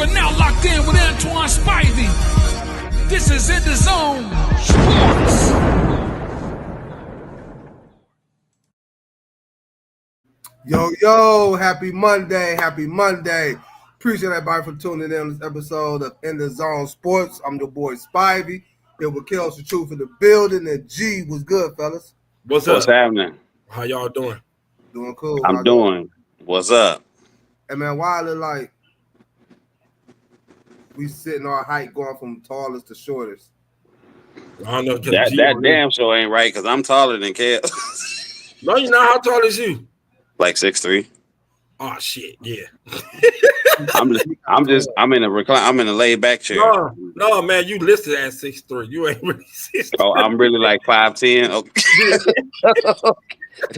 are now locked in with Antoine Spivey. This is EnDaZone Sports. Yo, happy Monday. Appreciate everybody for tuning in on this episode of EnDaZone Sports. I'm your boy Spivey. Here with Kels the Truth in the building. And G, what's good, fellas? What's happening? How y'all doing? Doing cool. I'm doing. What's up? Hey, man, why it look like we sitting our height going from tallest to shortest? I don't know. That damn show ain't right because I'm taller than Kels. No, you're not. How tall is you? Like 6'3". Oh shit, yeah. I'm in a recline. I'm in a laid back chair. No, man, you listed at 6'3". You ain't really 6'3". Oh, I'm really like 5'10". Okay.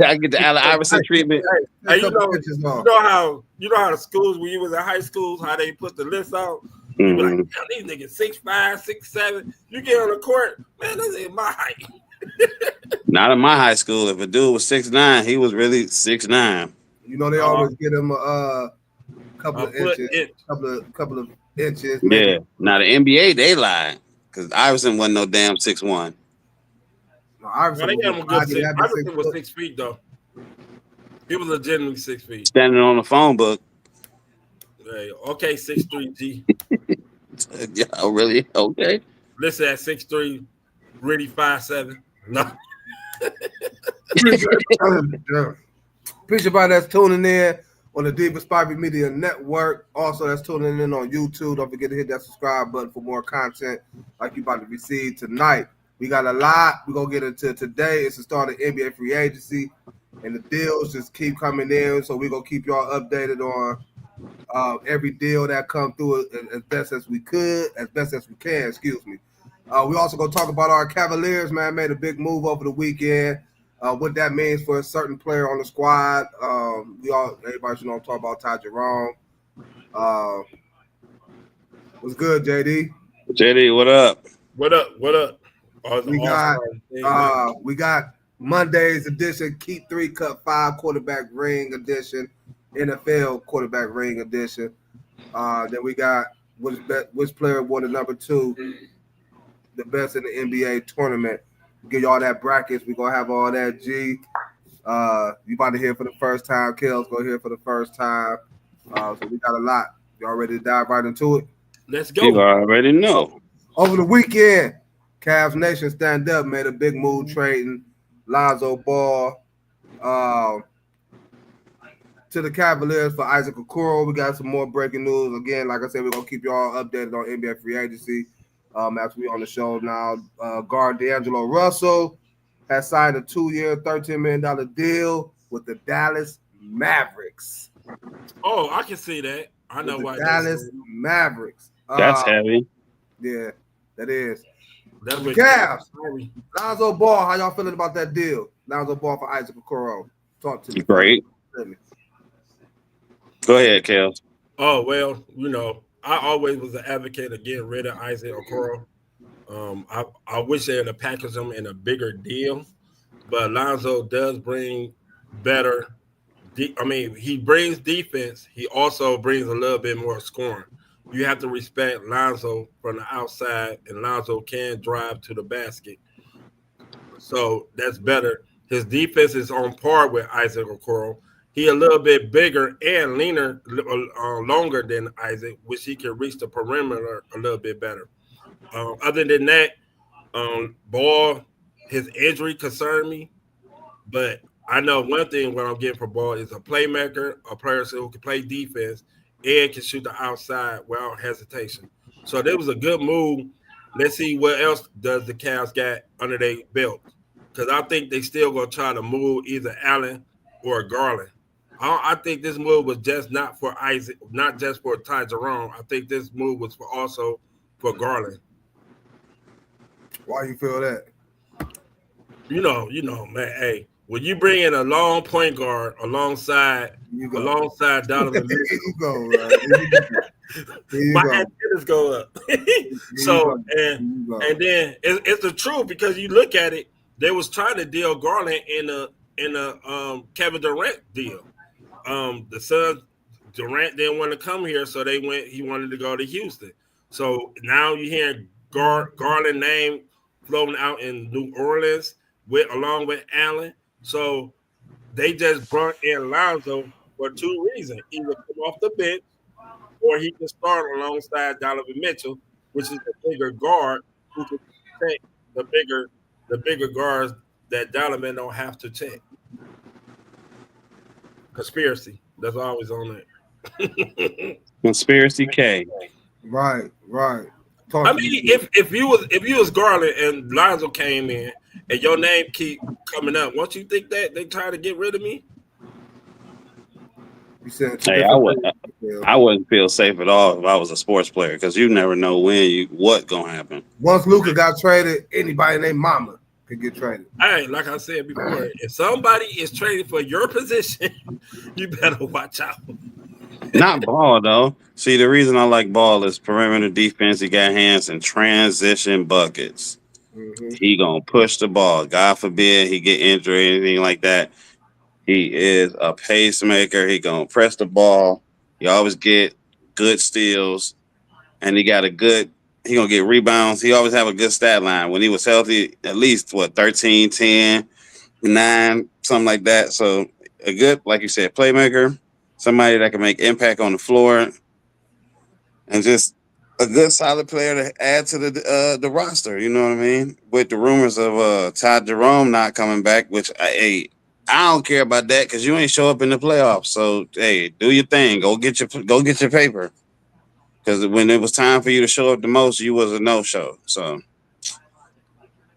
I get the Allen Iverson treatment. Hey, you know how the schools when you was in high schools, how they put the list out. You be like, these niggas 6'5", 6'7". You get on the court, man, that's in my height. Not in my high school. If a dude was 6'9", he was really 6'9". You know they always get him a couple of inches, couple of inches. Maybe. Yeah. Now the NBA they lie because Iverson wasn't no damn 6'1". No, Iverson was 6 feet though. He was legitimately 6 feet. Standing on the phone book. Hey, okay, 6'3", G. Yeah, really? Okay. Listen at 6'3", really 5'7". No. Appreciate everybody that's tuning in on the Deepest Spivey Media Network. Also, that's tuning in on YouTube. Don't forget to hit that subscribe button for more content like you about to receive tonight. We got a lot we're going to get into today. It's the start of NBA free agency, and the deals just keep coming in. So we're going to keep y'all updated on every deal that come through as best as we can, excuse me. We also going to talk about our Cavaliers, man, made a big move over the weekend. What that means for a certain player on the squad. Everybody should know I'm talking about Ty Jerome. What's good, JD? JD, what up? What up? We got Monday's edition, Keep 3 Cut 5 quarterback ring edition, NFL quarterback ring edition. Then we got which player won the number 2, the best in the NBA tournament. Give y'all that brackets. We're gonna have all that. G. You about to hear for the first time. Kel's gonna hear for the first time. So we got a lot. Y'all ready to dive right into it? Let's go. You already know. Over the weekend, Cavs Nation Stand Up made a big move trading Lonzo Ball to the Cavaliers for Isaac Okoro. We got some more breaking news. Again, like I said, we're gonna keep y'all updated on NBA free agency. After we on the show now, guard D'Angelo Russell has signed a 2-year, $13 million deal with the Dallas Mavericks. Oh, I can see that. I know why. Dallas Mavericks. That's heavy. Yeah, that is. That's the Cavs. Lonzo Ball, how y'all feeling about that deal? Lonzo Ball for Isaac Okoro. Talk to me. Great. Go ahead, Kels. Oh, well, I always was an advocate of getting rid of Isaac Okoro. I wish they had packaged him in a bigger deal, but Lonzo does bring better. He brings defense. He also brings a little bit more scoring. You have to respect Lonzo from the outside, and Lonzo can drive to the basket. So that's better. His defense is on par with Isaac Okoro. He a little bit bigger and leaner, longer than Isaac, which he can reach the perimeter a little bit better. Other than that, Ball, his injury concerned me. But I know one thing what I'm getting for Ball is a playmaker, a player who can play defense and can shoot the outside without hesitation. So that was a good move. Let's see what else does the Cavs got under their belt. Because I think they still going to try to move either Allen or Garland. I think this move was just not for Isaac, not just for Ty Jerome. I think this move was also for Garland. Why you feel that? You know, man. Hey, when you bring in a long point guard alongside Donovan, here you go, right? My antennas go up. So and then it's the truth because you look at it, they was trying to deal Garland in a Kevin Durant deal. The Suns Durant didn't want to come here, so he wanted to go to Houston. So now you're hearing Garland name floating out in New Orleans along with Allen. So they just brought in Lonzo for two reasons: either come off the bench, or he can start alongside Donovan Mitchell, which is a bigger guard who can check the bigger guards that Donovan don't have to check. Conspiracy. That's always on that. Conspiracy K. Right. I mean, if you was Garland and Lonzo came in and your name keep coming up, won't you think that they try to get rid of me? You said Hey, I wouldn't feel safe at all if I was a sports player because you never know what gonna happen. Once Luka got traded, anybody named Mama could get traded. Hey, like I said before, if somebody is traded for your position, you better watch out. Not Ball though. See, the reason I like Ball is perimeter defense. He got hands and transition buckets. Mm-hmm. He gonna push the ball. God forbid he get injured or anything like that. He is a pacemaker. He gonna press the ball. He always get good steals, and he gonna get rebounds. He always have a good stat line. When he was healthy, at least 13, 10, 9, something like that. So a good, like you said, playmaker, somebody that can make impact on the floor, and just a good solid player to add to the roster. You know what I mean? With the rumors of Todd Jerome not coming back, which I don't care about that because you ain't show up in the playoffs. So hey, do your thing. Go get your paper. Because when it was time for you to show up the most, you was a no-show. So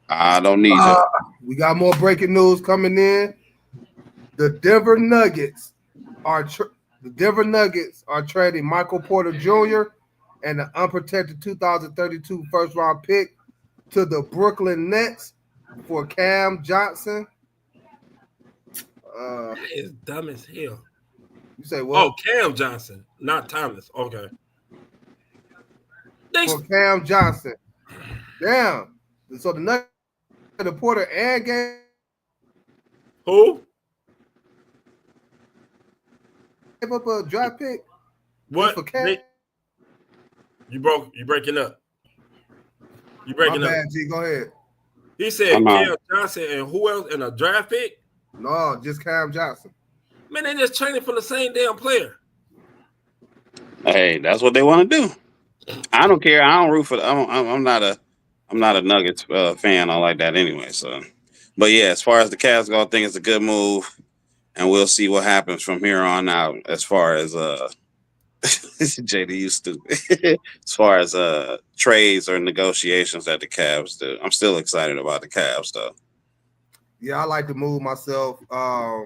I don't need you. We got more breaking news coming in. The Denver Nuggets are trading Michael Porter Jr. and the unprotected 2032 first-round pick to the Brooklyn Nets for Cam Johnson. That is dumb as hell. You say what? Oh, Cam Johnson, not Thomas. Okay. For Cam Johnson. Damn. So the Nuggets, the Porter and game. Who? Gave up a draft pick. What? For Cam? You breaking up. You breaking up. Bad, G, go ahead. He said Cam Johnson and who else in a draft pick? No, just Cam Johnson. Man, they just training for the same damn player. Hey, that's what they want to do. I don't care. I don't root for. I'm not a Nuggets fan. I like that anyway. So, but yeah, as far as the Cavs go, I think it's a good move, and we'll see what happens from here on out. As far as JD, you stupid. As far as trades or negotiations that the Cavs do, I'm still excited about the Cavs though. Yeah, I like the move myself. I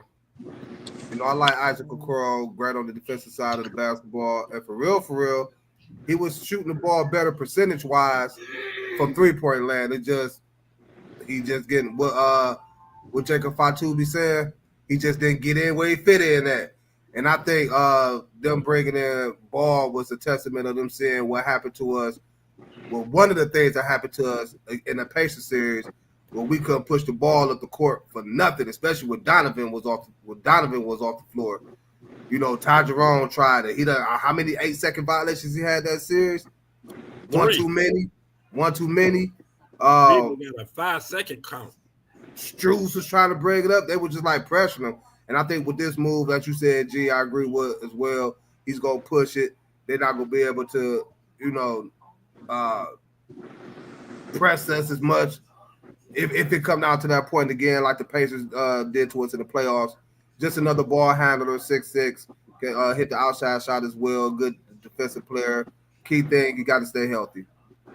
like Isaac Okoro, great on the defensive side of the basketball, and for real, he was shooting the ball better percentage-wise from three-point land. He just getting what Jacob Fatou be saying. He just didn't get in where he fit in at. And I think them bringing in Ball was a testament of them seeing what happened to us. Well, one of the things that happened to us in the Pacers series, where we couldn't push the ball up the court for nothing, especially when Donovan was off the floor. You know, Ty Jerome tried it. He done how many 8-second violations he had that series? 3. One too many. People got a 5-second count. Struz was trying to bring it up. They were just like pressuring him. And I think with this move that you said, G, I agree with as well. He's gonna push it. They're not gonna be able to, press us as much if it come down to that point again, like the Pacers did to us in the playoffs. Just another ball handler, 6'6", can hit the outside shot as well. Good defensive player. Key thing, you got to stay healthy.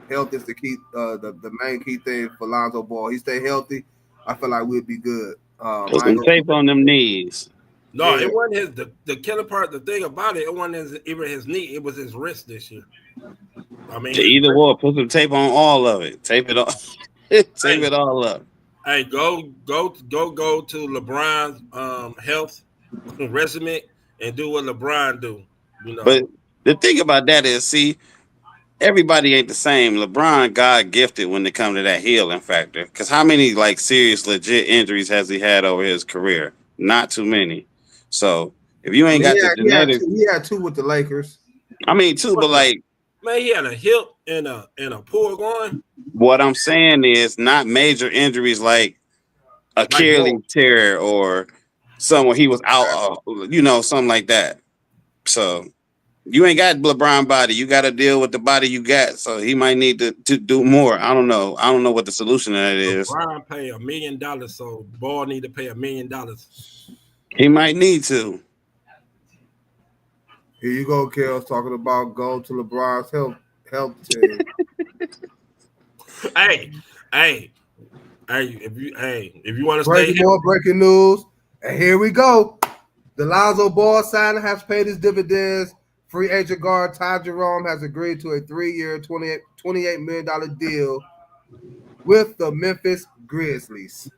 Health is the key, the main key thing for Lonzo Ball. He stay healthy, I feel like we'd be good. Put some tape on them knees. No, yeah. It wasn't the killer part. The thing about it wasn't even his knee. It was his wrist this year. I mean, either or, put some tape on all of it. Tape it all. Tape it all up. Hey, go to LeBron's health resume and do what LeBron do. But the thing about that is, see, everybody ain't the same. LeBron, God gifted when it comes to that healing factor. Because how many serious, legit injuries has he had over his career? Not too many. So If you ain't got the He had genetics, he had 2 with the Lakers. I mean, too, but like Man, he had a hip and a pull going. what I'm saying is not major injuries like Like Achilles Ball. tear or someone he was out, something like that. So you ain't got LeBron body. You got to deal with the body you got. So he might need to do more. I don't know. I don't know what the solution to that is. LeBron pay $1 million, so Ball need to pay $1 million. He might need to. Here you go, Kels, talking about go to LeBron's health team. Hey, if you want to stay More breaking news. And here we go. The Lonzo Ball signing has paid his dividends. Free agent guard Ty Jerome has agreed to a 3-year, $28 million deal with the Memphis Grizzlies.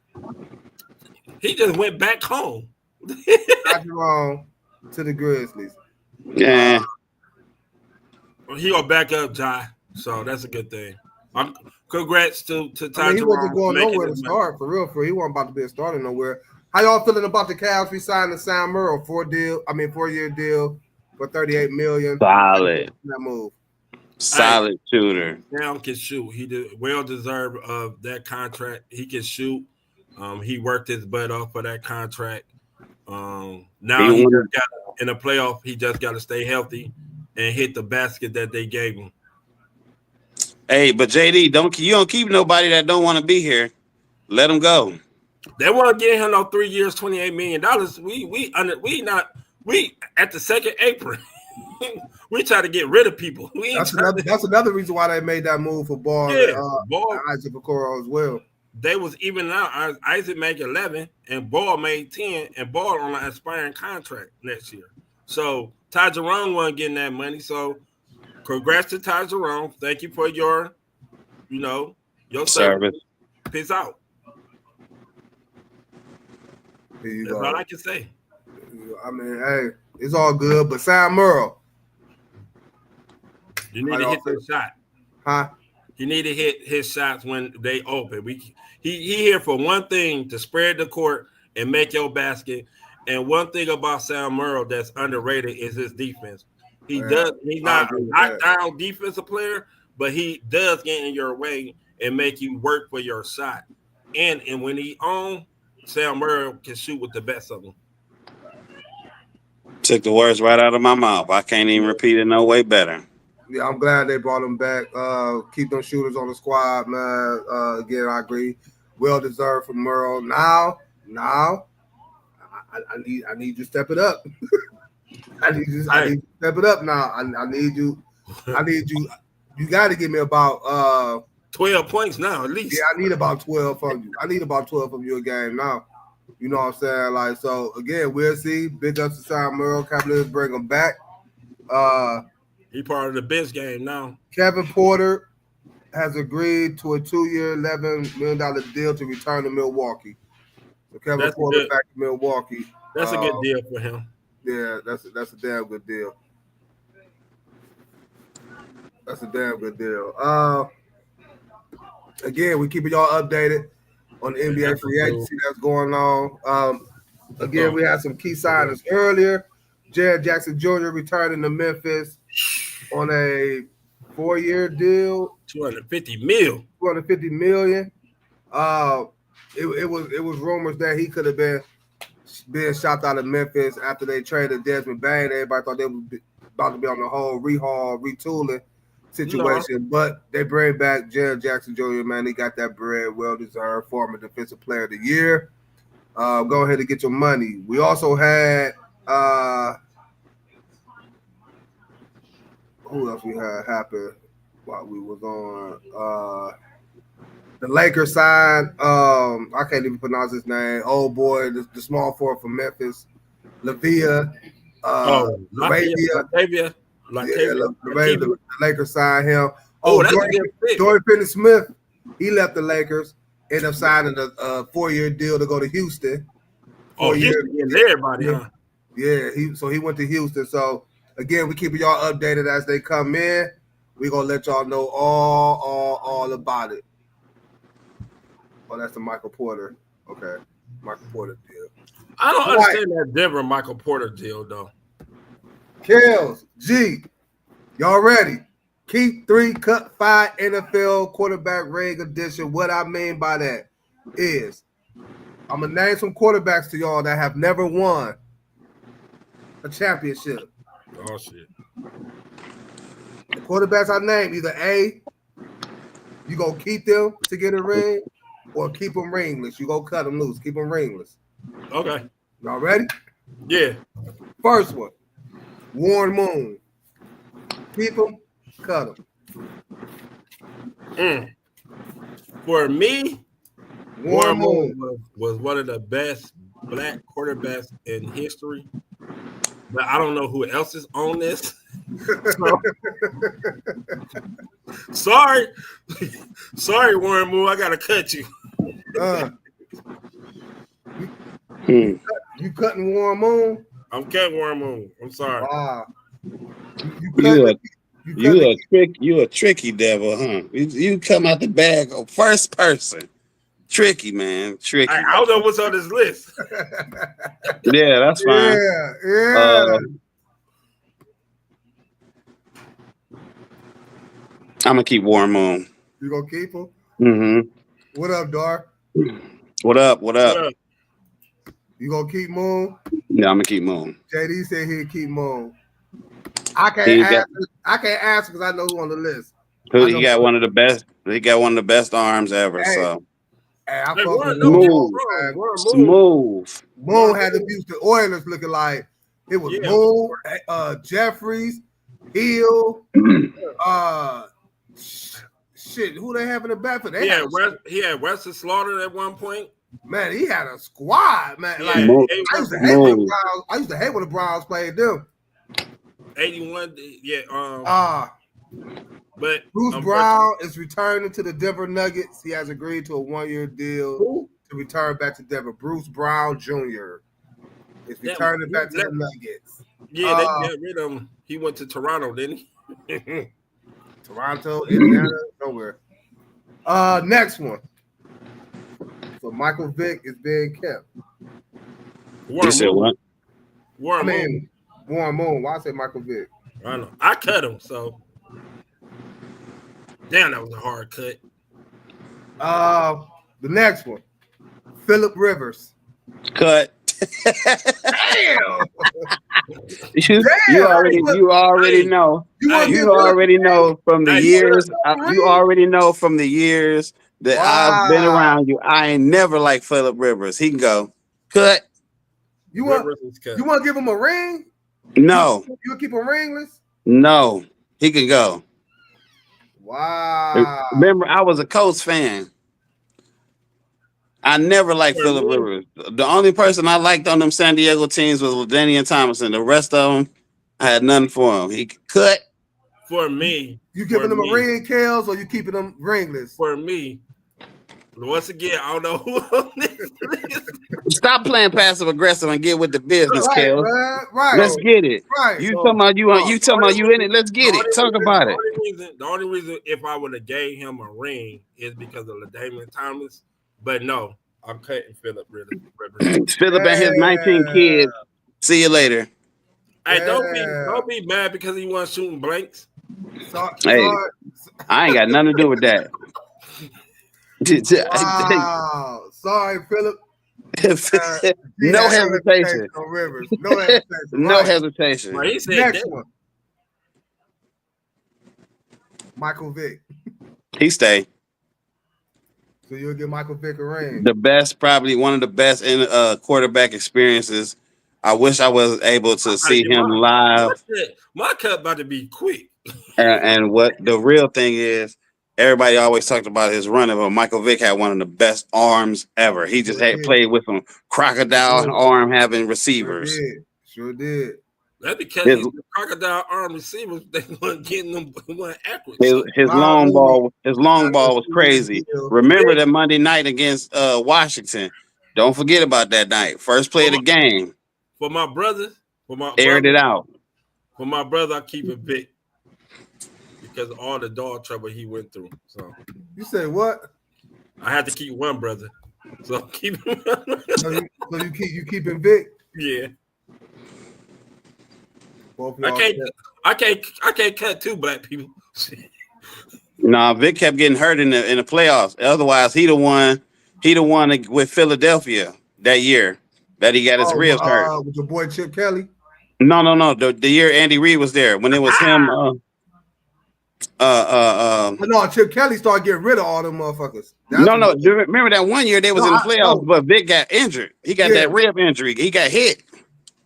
he just went back home. Ty Jerome to the Grizzlies. Yeah. He gonna back up, Jai. So that's a good thing. Congrats to Ty I mean, he Jerome wasn't going making nowhere to his start, for real. He wasn't about to be a starter nowhere. How y'all feeling about the Cavs re-signing Sam Merrill 4-year deal for $38 million? Solid. That move. Solid shooter. Now can shoot. He did well deserved of that contract. He can shoot. He worked his butt off for that contract. Now he just got in the playoff. He just got to stay healthy and hit the basket that they gave him. Hey, but JD, you don't keep nobody that don't want to be here. Let them go. They want to give him no 3 years, $28 million. We at the second apron. We try to get rid of people. That's another reason why they made that move for Ball and Isaac Okoro as well. They was even out. Isaac made 11 and Ball made 10, and Ball on an expiring contract next year. So Ty Jerome wasn't getting that money. So congrats to Ty Jerome. Thank you for your service. Peace out. That's all I can say. I mean, hey, it's all good, but Sam Merrill. You need to hit that shot. Huh? You need to hit his shots when they open. He here for one thing, to spread the court and make your basket. And one thing about Sam Merrill that's underrated is his defense. He's not a knockdown defensive player, but he does get in your way and make you work for your shot. And when he on, Sam Merrill can shoot with the best of them. Took the words right out of my mouth. I can't even repeat it no way better. Yeah, I'm glad they brought him back. Keep them shooters on the squad, man. Again, I agree. Well deserved for Merle. Now, I need you to step it up. I need you to step it up now. I need you. You got to give me about 12 points now, at least. Yeah, I need about 12 from you. I need about 12 from you a game now. You know what I'm saying? Like, so again, we'll see. Big ups to Sam Merle. Cavaliers bring him back. He part of the bench game now. Kevin Porter has agreed to a 2-year, $11 million deal to return to Milwaukee. So Kevin Porter back to Milwaukee. That's a good deal for him. Yeah, that's a damn good deal. That's a damn good deal. Again, we keeping y'all updated on the NBA free agency that's going on. Again, we had some key signings earlier. Jared Jackson Jr. returning to Memphis on a 4-year deal. $250 million. $250 million. It was rumors that he could have been shopped out of Memphis after they traded Desmond Bain. Everybody thought they was about to be on the whole retooling situation, but they bring back Jared Jackson Jr. Man, he got that bread, well deserved. Former Defensive Player of the Year. Go ahead and get your money. We also had who else we had happen while we was on? The Lakers signed. I can't even pronounce his name. Oh boy, the small forward from Memphis, Lavia. Latavia. The Lakers signed him. That's Dorian Finney-Smith. He left the Lakers. Ended up signing a 4-year deal to go to Houston. Houston getting everybody, huh? Yeah, he went to Houston. So again, we keeping y'all updated as they come in. We're gonna let y'all know all about it. Oh, that's the Michael Porter. Okay. Michael Porter deal. I don't All right. understand that Denver Michael Porter deal though. Kels, G, y'all ready? Keep 3, cut 5 NFL quarterback ring edition. What I mean by that is I'm going to name some quarterbacks to y'all that have never won a championship. Oh shit. The quarterbacks I name, either A, you going to keep them to get a ring, or keep them ringless. You going to cut them loose. Keep them ringless. Okay. Y'all ready? Yeah. First one, Warren Moon. Keep him, cut him. For me, Warren Moon. was one of the best black quarterbacks in history. But I don't know who else is on this. Sorry. Sorry, Warren Moon. I got to cut you. You cutting Warren Moon? I'm cutting Warren Moon. I'm sorry. Wow. You a tricky devil, huh? You come out the bag of first person. Tricky, man. Tricky. I don't know what's on this list. Yeah, that's fine. Yeah. I'm gonna keep Warren Moon. You gonna keep him? Mm-hmm. What up, Dar? What up? You gonna keep Moon? Yeah, I'm gonna keep Moon. JD said he'd keep Moon. I can't answer because I know who on the list. He got one of the best. He got one of the best arms ever. Hey, so I fuck with smooth. Moon had the Houston Oilers looking like it was Moon, Jeffries, Hill, shit. Who they have in the back for? He had Wesley Slaughter at one point. Man, he had a squad, man. Like I used to hate when the Browns played them. 81, yeah. But Bruce Brown is returning to the Denver Nuggets. He has agreed to a 1-year deal to return back to Denver. Bruce Brown Jr. is returning back to the Nuggets. Yeah, they got rid of him. He went to Toronto, didn't he? Toronto, Indiana, nowhere. Next one. So Michael Vick is being kept. You said what? Warren Moon. Why I say Michael Vick? I know. I cut him, so. Damn, that was a hard cut. The next one. Phillip Rivers. Cut. Damn. You already know. You already know from the years. You already know from the years that I've been around you. I ain't never liked Phillip Rivers. He can go. Cut. You want to give him a ring? No. You keep him ringless? No. He can go. Wow. Remember, I was a Colts fan. I never liked Phillip Rivers. The only person I liked on them San Diego teams was LaDainian Tomlinson. The rest of them, I had nothing for him. He could cut. For me. You giving him a ring, Kels, or you keeping him ringless? For me. Once again, I don't know who on this list. Stop playing passive aggressive and get with the business, Kels. Right. Let's get it. Right. You talking about you in it. Let's get it. Talk about it. The only reason if I would have gave him a ring is because of LaDainian Thomas. But no, I'm cutting Phillip Rivers. Phillip and his 19 kids. See you later. Hey, don't be mad because he wasn't shooting blanks. Hey, I ain't got nothing to do with that. Wow. Sorry, Phillip. No hesitation. Rivers. No hesitation. No hesitation. Right, he said next one. Michael Vick. He stay. So you'll give Michael Vick a ring. The best, probably one of the best in quarterback experiences. I wish I was able to see him live. My cut about to be quick. And what the real thing is, everybody always talked about his running, but Michael Vick had one of the best arms ever. He just had played with some crocodile arm having receivers. Sure did. That's because he's the crocodile arm receivers. They weren't getting them accurate. His long ball was crazy. Remember that Monday night against Washington. Don't forget about that night. First play of the game. For my brother, aired it out. For my brother, I keep it big because of all the dog trouble he went through. So you say what? I had to keep one brother. So keep him. So you keeping Vic? Yeah. Both I y'all can't cut two black people. Nah, Vic kept getting hurt in the playoffs. Otherwise, he the one with Philadelphia that year that he got his ribs hurt. With your boy Chip Kelly. No. The year Andy Reid was there when it was him. No, Chip Kelly started getting rid of all them motherfuckers. No. Remember that one year they was in the playoffs, but Vic got injured. He got that rib injury. He got hit.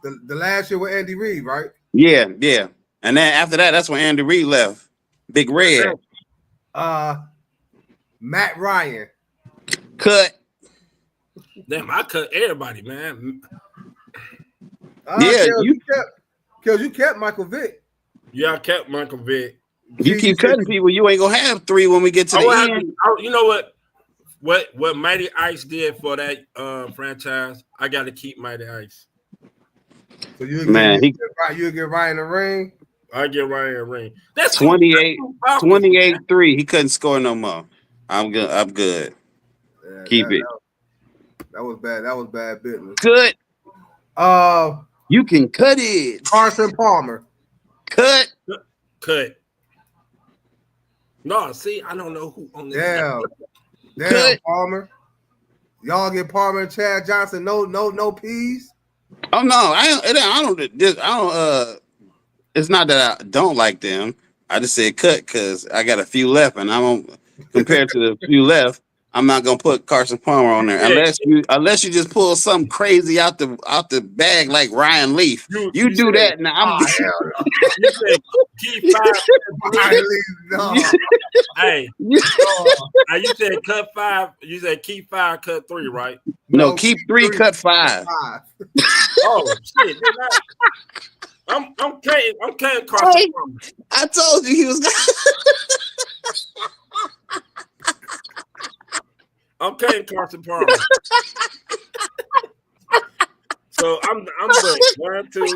The last year with Andy Reid, right? Yeah. And then after that, that's when Andy Reid left. Big Red. Matt Ryan. Cut. Damn, I cut everybody, man. You kept Michael Vick. Yeah, I kept Michael Vick. You keep cutting people, you ain't gonna have three when we get to the end. You know what Mighty Ice did for that franchise? I got to keep Mighty Ice. So you get Ryan a ring. I get Ryan a ring. That's 28-3. He couldn't score no more. I'm good. Yeah, keep it. That was bad. That was bad business. Good. You can cut it. Carson Palmer. Cut. No, see, I don't know who on this. Damn, Palmer. Y'all get Palmer and Chad Johnson. No peas. Oh no, I don't. It's not that I don't like them. I just said cut because I got a few left, and compared to the few left, I'm not gonna put Carson Palmer on there unless you just pull something crazy out the bag like Ryan Leaf. You do that now. You said keep five. Ryan Leaf, no. Hey, you said cut five. You said keep five, cut three, right? No, keep three, cut five. Oh shit! I'm cutting Carson Palmer. I told you he was. I'm cutting Carson Palmer. So I'm good. 1, 2, 3.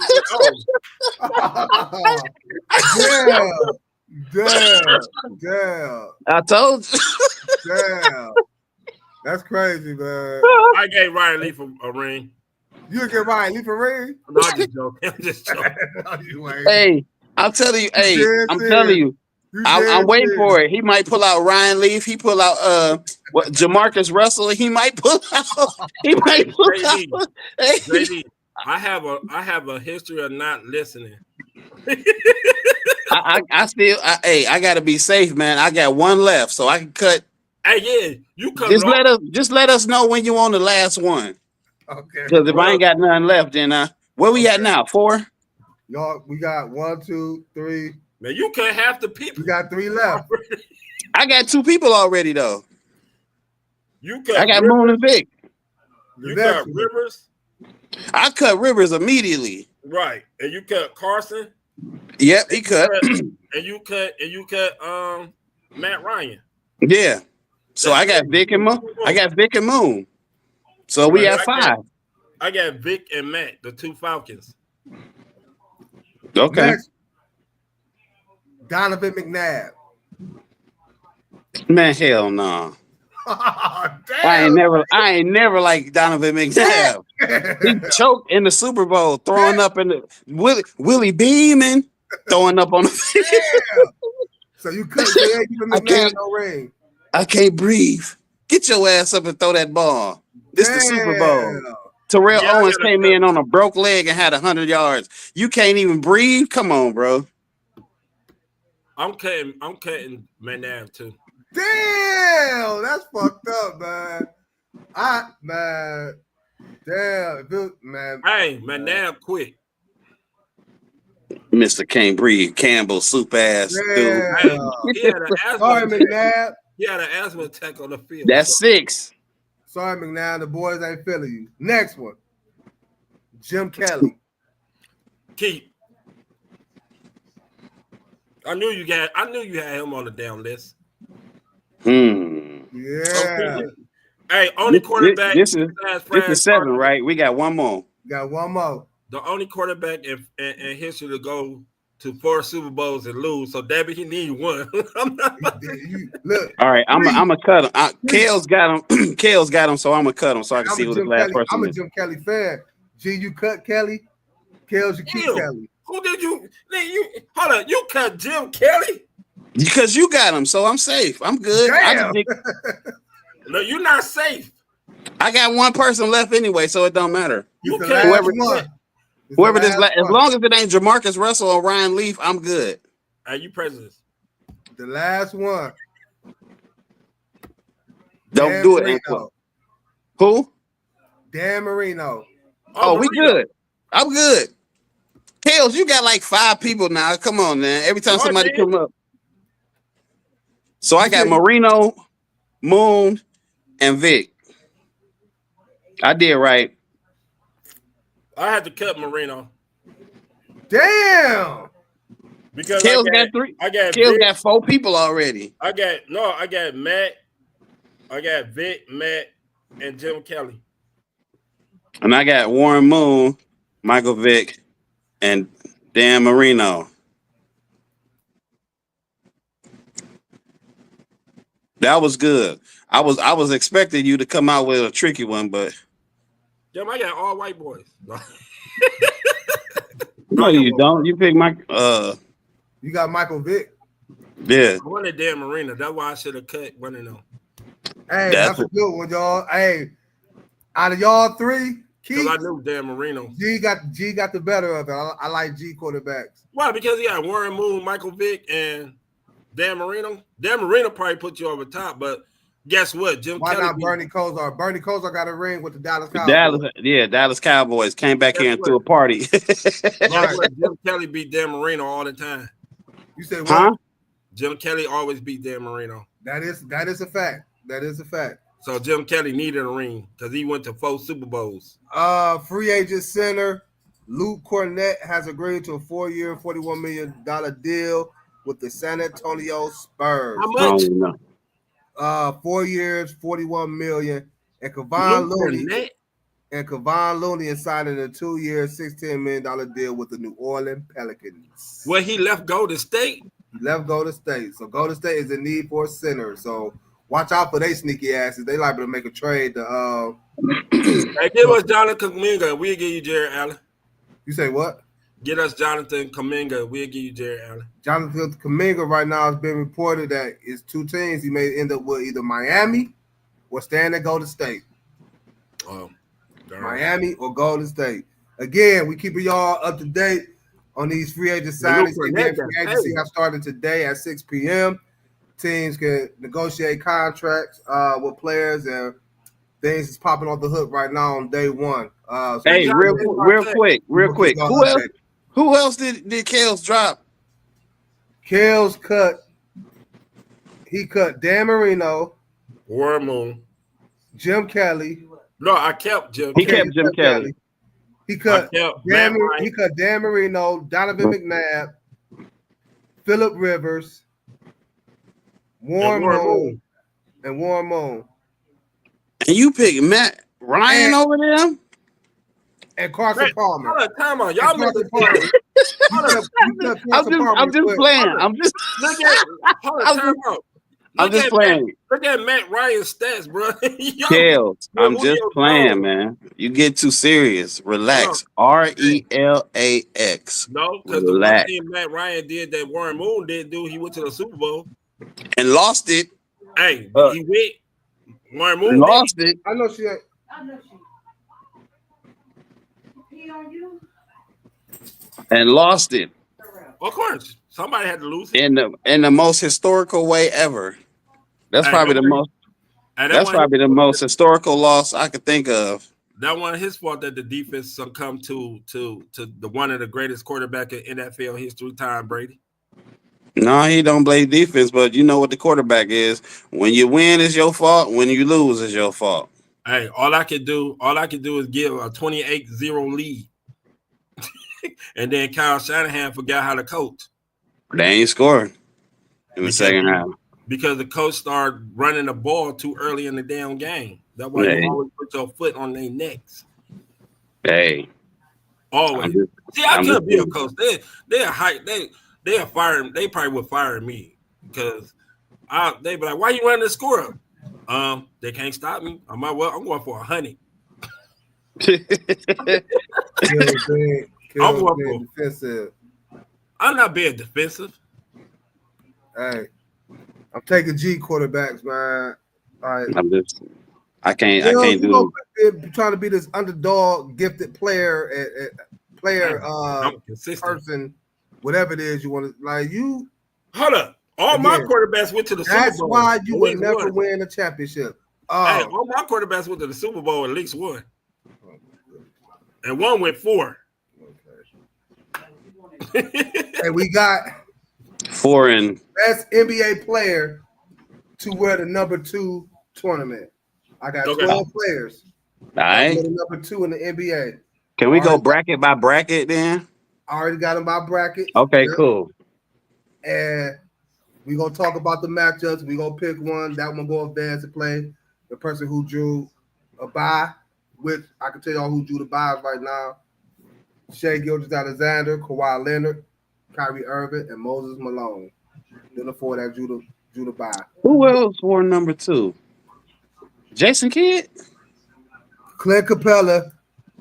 Damn. I told you. Damn. That's crazy, man. I gave Ryan Leaf a ring. You get Ryan Leaf a ring? No, I'm just joking. No, you ain't. Hey, I'm telling you. I'm telling you. I'm waiting for it. He might pull out Ryan Leaf. He pull out Jamarcus Russell. He might pull out. JD, I have a history of not listening. I gotta be safe, man. I got one left, so I can cut. Hey, yeah, you cut. Just let us know when you on the last one. Okay. Because if I ain't got none left, then where we at now? 4? Y'all, we got 1, 2, 3. Man, you cut half the people. We got 3 left. I got 2 people already though. I got Rivers. Moon and Vic. You cut Rivers. I cut Rivers immediately. Right, and you cut Carson. Yep, he cut. And you cut Matt Ryan. Yeah. So I got Vic and Moon. So we have 5. I got Vic and Matt, the 2 Falcons. Okay. Next, Donovan McNabb. Man, hell no. Damn. I ain't never liked Donovan McNabb. He choked in the Super Bowl, throwing up in the Willie Beeman, throwing up on the field. So you couldn't give McNabb no ring. I can't breathe. Get your ass up and throw that ball. This the Super Bowl. Terrell Owens came in on a broke leg and had 100 yards. You can't even breathe. Come on, bro. I'm cutting McNabb too. Damn, that's fucked up, man. Man. Hey, McNabb quit. Mr. Can't Breathe, Campbell, soup ass dude. Hey, he had an asthma. Sorry, McNabb. He had an asthma attack on the field. That's 6. Sorry, McNabb. The boys ain't feeling you. Next one, Jim Kelly. Keep. I knew you had him on the down list. Yeah. Hey, only quarterback. This is 7, right? We got one more. Got one more. The only quarterback in history to go to 4 Super Bowls and lose. So Debbie, he need one. Look, All right, I'm gonna cut him. Kale's got him. Kale's got him, so I'm gonna cut him so I can see what his last person I'm a is. Jim Kelly fan. G, you cut Kelly. Kales, you keep Kelly. Who did you? Hold on. You cut Jim Kelly Because you got him, so I'm safe. I'm good. Damn. No, you're not safe. I got one person left anyway, so it don't matter. You the can't. last Whoever- one. It's Whoever the this, last as one. long as it ain't Jamarcus Russell or Ryan Leaf, I'm good. Are you president? The last one. Don't Dan do it, Marino. Antoine. Who? Dan Marino. Oh, we Marino. good. I'm good. Kales, you got like 5 people now. Come on, man. Every time No, I somebody didn't. come up. So I got Marino, Moon, and Vic. I did right. I had to cut Marino Damn. because Kales got 3. I got Kales Vic, got 4 people already. I got Matt. I got Vic, Matt, and Jim Kelly. And I got Warren Moon, Michael Vick, and Dan Marino. That was good. I was expecting you to come out with a tricky one, but Jim, I got all white boys. no, you don't. You pick my You got Michael Vick. yeah. I wanted Dan Marino. That's why I should have cut one of them. Hey, That's that's a good one, y'all. Hey, out of y'all 3, Because Keith, I knew Dan Marino. G got the better of it. I like G quarterbacks. Why? Because he had Warren Moon, Michael Vick, and Dan Marino. Dan Marino probably put you over top, but guess what? Jim Why Kelly not Bernie Kosar? Bernie Kosar got a ring with the Dallas Cowboys. Dallas Cowboys came back here and Guess threw a party. Guess what? Jim Kelly beat Dan Marino all the time. You say what? Huh? Jim Kelly always beat Dan Marino. That is a fact. That is a fact. So Jim Kelly needed a ring because he went to 4 Super Bowls. Free agent center Luke Cornett has agreed to a 4-year, $41 million deal with the San Antonio Spurs. How much? No. 4 years, $41 million. And Kevon Looney is signing a 2-year, $16 million deal with the New Orleans Pelicans. Well, he left Golden State. He left Golden State. So Golden State is in need for a center. So watch out for they sneaky asses. They liable to make a trade to Hey, give us Jonathan Kuminga. We'll give you Jared Allen. you say what? Get us Jonathan Kuminga. We'll give you Jared Allen. Jonathan Kuminga right now has been reported that it's 2 teams. He may end up with either Miami or staying at Golden State. Miami or Golden State. Again, we keeping y'all up to date on these free agent signings. Again, free agency has started today at 6 p.m. Teams can negotiate contracts with players, and things is popping off the hook right now on day 1. Hey, real quick. Who else did Kales drop? Kales cut Dan Marino, Warren Moon. Jim Kelly. No, I kept Jim. He kept Jim Kelly. He cut Dan Marino, Donovan McNabb, Phillip Rivers, Warren Moon, and Warren Moon. And you pick Matt Ryan over them? And Carson Palmer. Hold on, time on. Y'all make Carson Palmer. I'm just playing. Look at hold on, time out. I'm just playing. Look at Matt Ryan's stats, bro. Kales, I'm just playing, man. You get too serious. Relax. RELAX. No, because the one thing Matt Ryan did that Warren Moon didn't do, he went to the Super Bowl and lost it. Hey, he went. Warren Moon lost it. I know she ain't. And lost it. Of course, somebody had to lose it. In the most historical way ever. That's probably the most. That's probably the most historical loss I could think of. That wasn't his fault that the defense succumbed to the one of the greatest quarterback in NFL history, Tom Brady. No, he don't blame defense, but you know what the quarterback is. When you win, it's your fault. When you lose, it's your fault. Hey, all I could do is give a 28-0 lead. And then Kyle Shanahan forgot how to coach. They ain't scoring in the second half. Because the coach started running the ball too early in the damn game. That's why you always put your foot on their necks. Hey. Always. See, I couldn't be a coach. They're high. They're firing. They probably would fire me because they be like, "Why you running the score up?" They can't stop me. I'm going for 100. I'm going for defensive. I'm not being defensive. Hey, I'm taking G quarterbacks, man. All right. I can't do it. Trying to be this underdog, gifted player, person, whatever it is you want to like. You hold up. All my quarterbacks went to the Super Bowl. That's why you will never win a championship. Hey, all my quarterbacks went to the Super Bowl at least one, and one went 4. And we got 4 and best NBA player to wear the number 2 tournament. I got 12 players. All right. Number 2 in the NBA. Can we go bracket by bracket then? I already got them by bracket. Okay, cool. And we're going to talk about the matchups. We're going to pick one. That one go advance to play. The person who drew a bye, which I can tell y'all who drew the byes right now. Shai Gilgeous-Alexander, Kawhi Leonard, Kyrie Irving, and Moses Malone. They're the 4 that drew the bye. Who else wore number 2? Jason Kidd? Clint Capella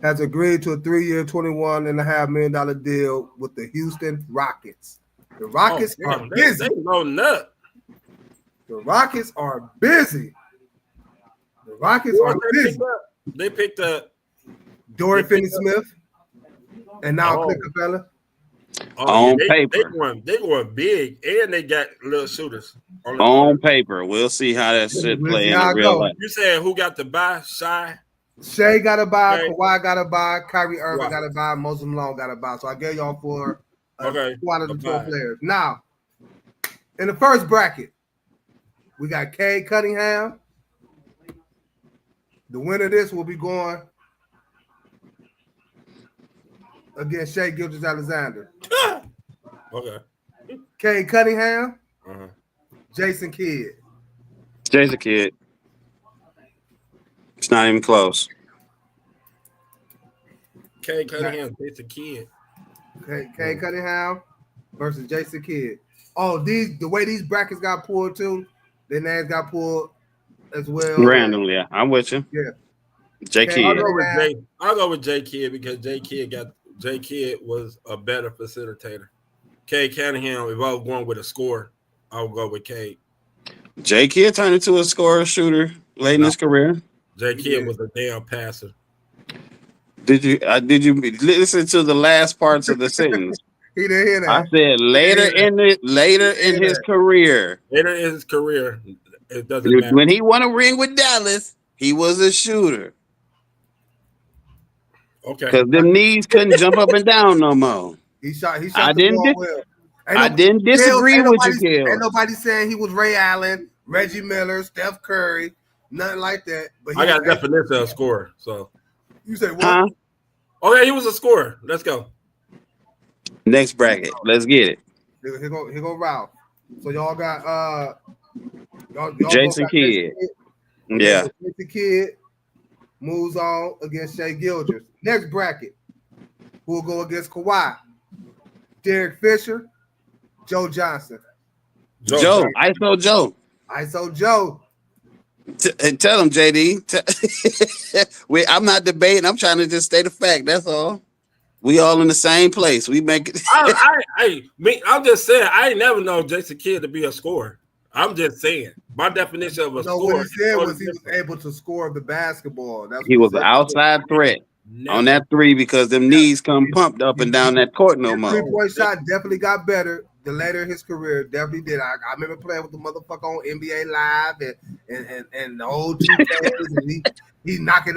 has agreed to a 3-year, $21.5 million deal with the Houston Rockets. The Rockets are busy. They loading up. The Rockets are busy. The Rockets are busy. They picked up Dorian Finney-Smith and now Clint Capella. On paper. They going big, and they got little shooters. On paper. We'll see how that shit play in real life. You saying who got the bye? Shai got a bye. Okay. Kawhi got a bye. Kyrie Irving got a bye. Moses Malone got a bye. So I gave y'all 4 out of the 12 players. Now, in the first bracket, we got Cade Cunningham. The winner of this will be going against Shai Gilgeous-Alexander. Okay. Cade Cunningham. Jason Kidd. Jason Kidd. It's not even close. Cade Cunningham, Jason Kidd. Cade Cunningham versus Jason Kidd. Oh, the way these brackets got pulled too, their names got pulled as well. Randomly, yeah. I'm with you. Yeah. J Kidd. I'll go with J Kidd because J Kidd was a better facilitator. Cade Cunningham, if I was going with a score, I would go with Cade. J Kidd turned into a scorer shooter late in his career. J Kidd was a damn passer. Did you listen to the last parts of the sentence? He didn't hear that. I said later in his career. Later in his career, it doesn't matter. When he won a ring with Dallas, he was a shooter. Okay. Because them knees couldn't jump up and down no more. He shot I the ball well. I didn't disagree with you, Kill. Ain't nobody saying he was Ray Allen, Reggie Miller, Steph Curry, nothing like that. But I got a definition of a scorer. So you say what? Huh? Oh yeah, he was a scorer. Let's go. Next bracket. Let's get it. Here go Ralph. So y'all got Jason Kidd. Yeah. Jason Kidd moves on against Shai Gilgeous. Next bracket, who will go against Kawhi? Derek Fisher, Joe Johnson. Joe. ISO Joe. ISO Joe. Tell him, JD. I'm not debating. I'm trying to just state a fact. That's all. We all in the same place. We make it. I'm just saying. I ain't never known Jason Kidd to be a scorer. I'm just saying. My definition of a scorer. What he said was he was able to score the basketball. He was an outside threat on that 3 because them knees come pumped up and down that court no more. 3-point shot definitely got better the later in his career. Definitely did. I remember playing with the motherfucker on NBA Live and the old 2Ks and he knocking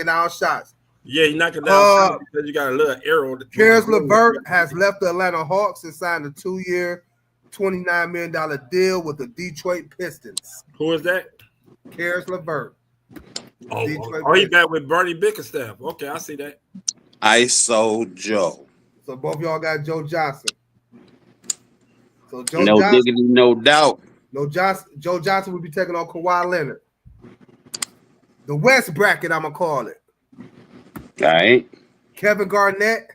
down shots. Yeah, he knocking down shots because you got a little arrow. Karis LeVert has left the Atlanta Hawks and signed a 2-year, $29 million deal with the Detroit Pistons. Who is that? Karis LeVert. He got with Bernie Bickerstaff. Okay, I see that. ISO Joe. So both of y'all got Joe Johnson. So no diggity, no doubt. Joe Johnson will be taking on Kawhi Leonard. The West bracket, I'm gonna call it. All right. Kevin Garnett,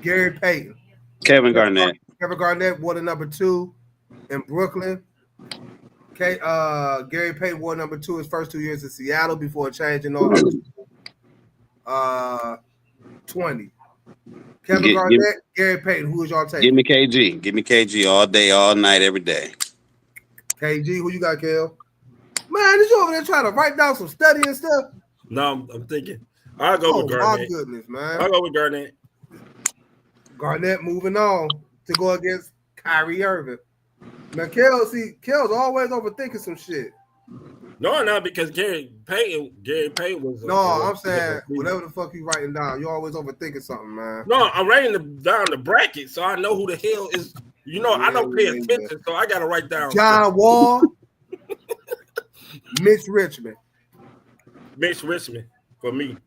Gary Payton. Kevin Garnett. Kevin Garnett wore the number 2 in Brooklyn. Gary Payton wore number 2 his first 2 years in Seattle before changing over to 20. Kevin Garnett, Gary Payton. Who is y'all taking? Give me KG. Give me KG all day, all night, every day. KG, who you got, Kel? Man, is you over there trying to write down some study and stuff? No, I'm thinking. I'll go with Garnett. My goodness, man. I'll go with Garnett. Garnett moving on to go against Kyrie Irving. Now, Kel's always overthinking some shit. No, not because Gary Payton was. No, I'm saying whatever the fuck you writing down, you always overthinking something, man. No, I'm writing down the bracket, so I know who the hell is. I don't pay attention, so I gotta write down. John Wall, Mitch Richmond. Mitch Richmond for me.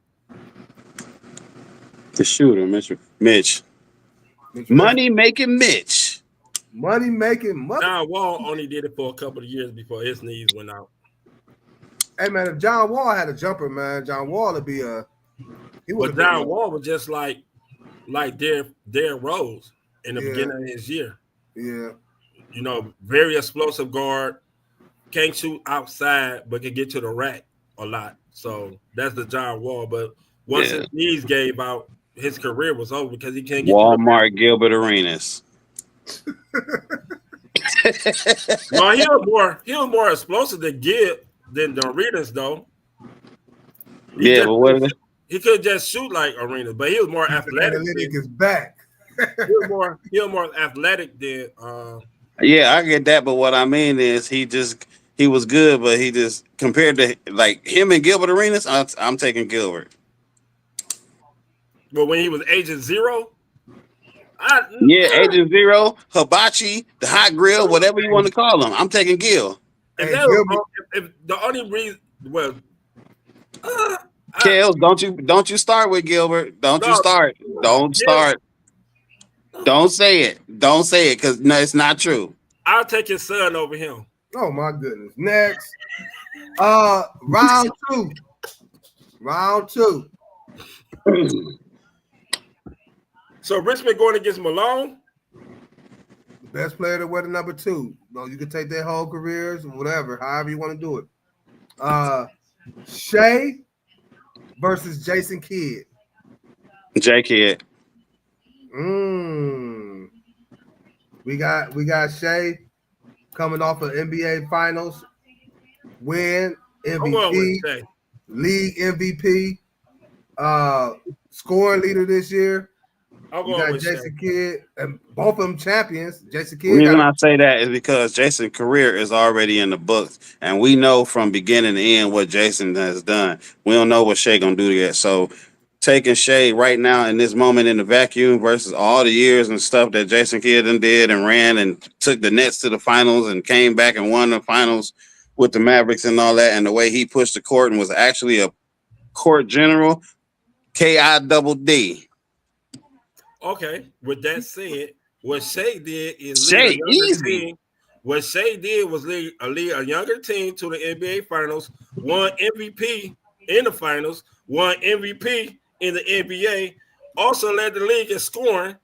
The shooter, Mitch. Money making Mitch. Money making. John Wall only did it for a couple of years before his knees went out. Hey man, if John Wall had a jumper, man, John Wall would be a. But John Wall was just like Derrick Rose in the beginning of his year. Yeah. Very explosive guard, can't shoot outside, but can get to the rack a lot. So that's the John Wall. But once his knees gave out, his career was over because he can't get Walmart Gilbert Arenas. No, he was more explosive than the Arenas though. He could just shoot like Arenas, but he was more athletic. Analytic is back. he was more athletic than. Yeah, I get that, but what I mean is he was good, but he just compared to like him and Gilbert Arenas, I'm taking Gilbert. But when he was Agent Zero. Agent Zero, Hibachi, the Hot Grill, whatever you want to call him. I'm taking Gil. If the only reason, Kels, don't you start with Gilbert. Don't start. Don't start. Don't say it. Don't say it because no, it's not true. I'll take his son over him. Oh my goodness. Next. Round two. So Richmond going against Malone? The best player to wear the number 2. No, you can take their whole careers, whatever, however you want to do it. Shea versus Jason Kidd. J Kidd. We got Shea coming off of NBA Finals win, MVP, league MVP, scoring leader this year. You got Jason Kidd, and both of them champions. Jason Kidd. The reason I say that is because Jason's career is already in the books, and we know from beginning to end what Jason has done. We don't know what Shea gonna do yet. So taking Shea right now in this moment in the vacuum versus all the years and stuff that Jason Kidd did and ran and took the Nets to the finals and came back and won the finals with the Mavericks and all that, and the way he pushed the court and was actually a court general, KIDD. Okay, with that said, what Shea did is Shea easy. What Shea did was lead a younger team to the NBA Finals, won MVP in the Finals, won MVP in the NBA, also led the league in scoring,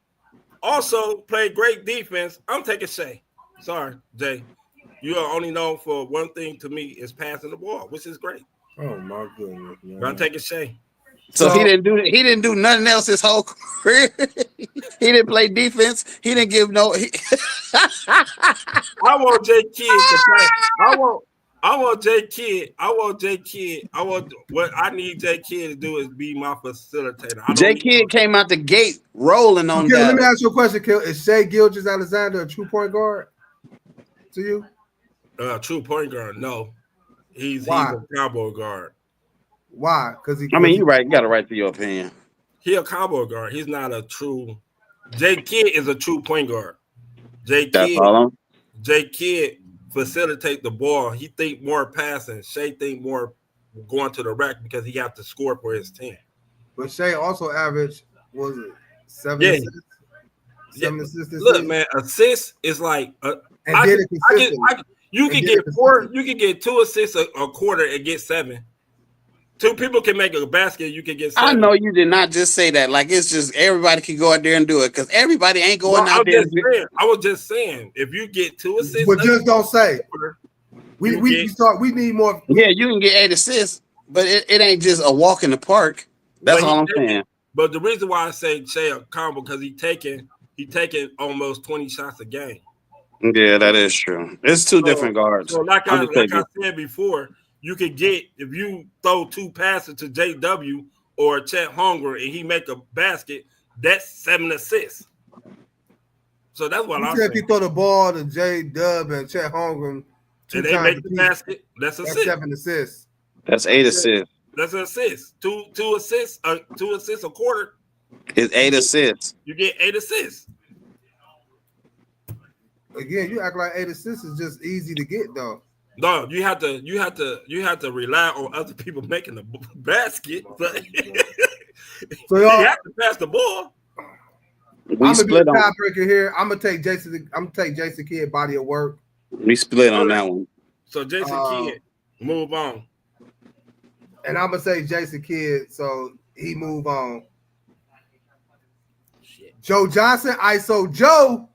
also played great defense. I'm taking Shea. Sorry, Jay. You are only known for one thing to me is passing the ball, which is great. Oh my goodness, man. But I'm taking Shea. So he didn't do nothing else his whole career. He didn't play defense. He didn't give no. I want J Kidd to play. I want J Kidd. What I need J Kidd to do is be my facilitator. J Kidd came out the gate rolling on that. Let me ask you a question, Kill. Is Shea Gilgeous-Alexander a true point guard to you? True point guard? No, he's a combo guard. Why? Because you're right. You got to right to your opinion. He a combo guard. He's not a true. J Kidd is a true point guard. J Kidd facilitate the ball. He think more passing. Shea think more going to the rack because he have to score for his team. But Shea also averaged, what was it, 7 assists? 7 assists. Look, man, assists is like you can get 4. You can get 2 assists a quarter and get 7. Two people can make a basket. You can get I 7. know you did not just say that. Like it's just everybody can go out there and do it because everybody ain't going out there. I was just saying, if you get 2 assists, but just don't say. We need more. Yeah, you can get 8 assists, but it ain't just a walk in the park. That's all I'm saying. But the reason why I say Shea a combo because he taking almost 20 shots a game. Yeah, that is true. It's two different guards. So like I said before, you could get if you throw 2 passes to JW or Chet Hunger and he make a basket, that's 7 assists. So that's what I'm saying. If you throw the ball to J Dub and Chet Hunger and they make the basket, that's 7 assists. That's 8 assists. That's an assist. Two assists. 2 assists a quarter. It's 8 assists. You get 8 assists. Again, you act like 8 assists is just easy to get though. No, you have to rely on other people making the basket. But so you have to pass the ball. I'm gonna be a tiebreaker here. I'm gonna take Jason Kidd body of work. We split on that one. So Jason Kidd, move on. And I'm gonna say Jason Kidd, so he move on. Shit. Joe Johnson, ISO Joe.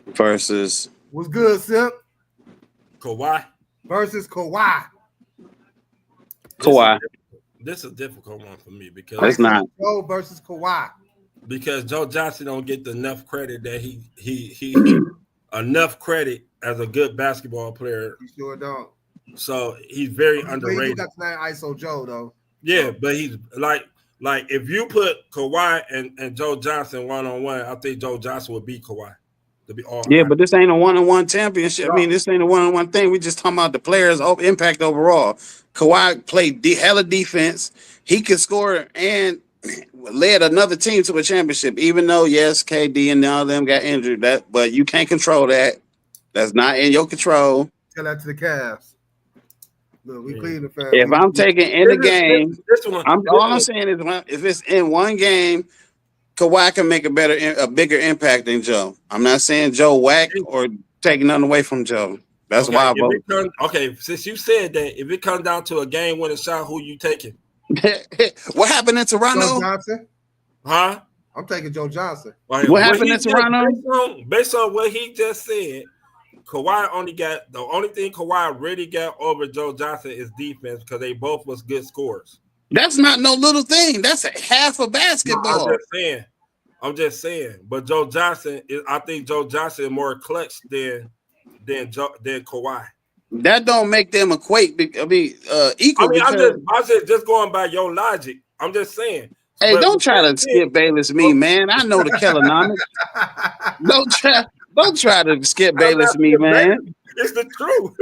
Versus what's good, Simp? Kawhi. Versus Kawhi. This is a difficult one for me because it's not Joe versus Kawhi. Because Joe Johnson don't get enough credit that he enough credit as a good basketball player. He sure don't. So he's very underrated. He got the name ISO Joe though. Yeah, but he's like if you put Kawhi and Joe Johnson 1-on-1, I think Joe Johnson would beat Kawhi. To be all but this ain't a 1-on-1 championship. No. I mean, this ain't a 1-on-1 thing. We just talking about the players' impact overall. Kawhi played hella defense. He could score and led another team to a championship. Even though yes, KD and all of them got injured, but you can't control that. That's not in your control. Tell that to the Cavs. Look, we Cleveland fans. If I'm taking in the game, all I'm saying is if it's in one game, Kawhi can make a bigger impact than Joe. I'm not saying Joe whack or taking nothing away from Joe. That's why I vote. Okay, since you said that, if it comes down to a game-winning shot, who you taking? What happened in Toronto? Joe Johnson. Huh? I'm taking Joe Johnson. What happened in Toronto? Based on what he just said, the only thing Kawhi really got over Joe Johnson is defense because they both was good scorers. That's not no little thing. That's half of basketball. No, I'm just saying. But Joe Johnson I think Joe Johnson is more clutch than Kawhi. That don't make them equate. Equal. I'm just going by your logic. I'm just saying. Hey, don't try to skip Bayless me, man. I know the Kellonomics. Don't try to skip Bayless me, man. It's the truth.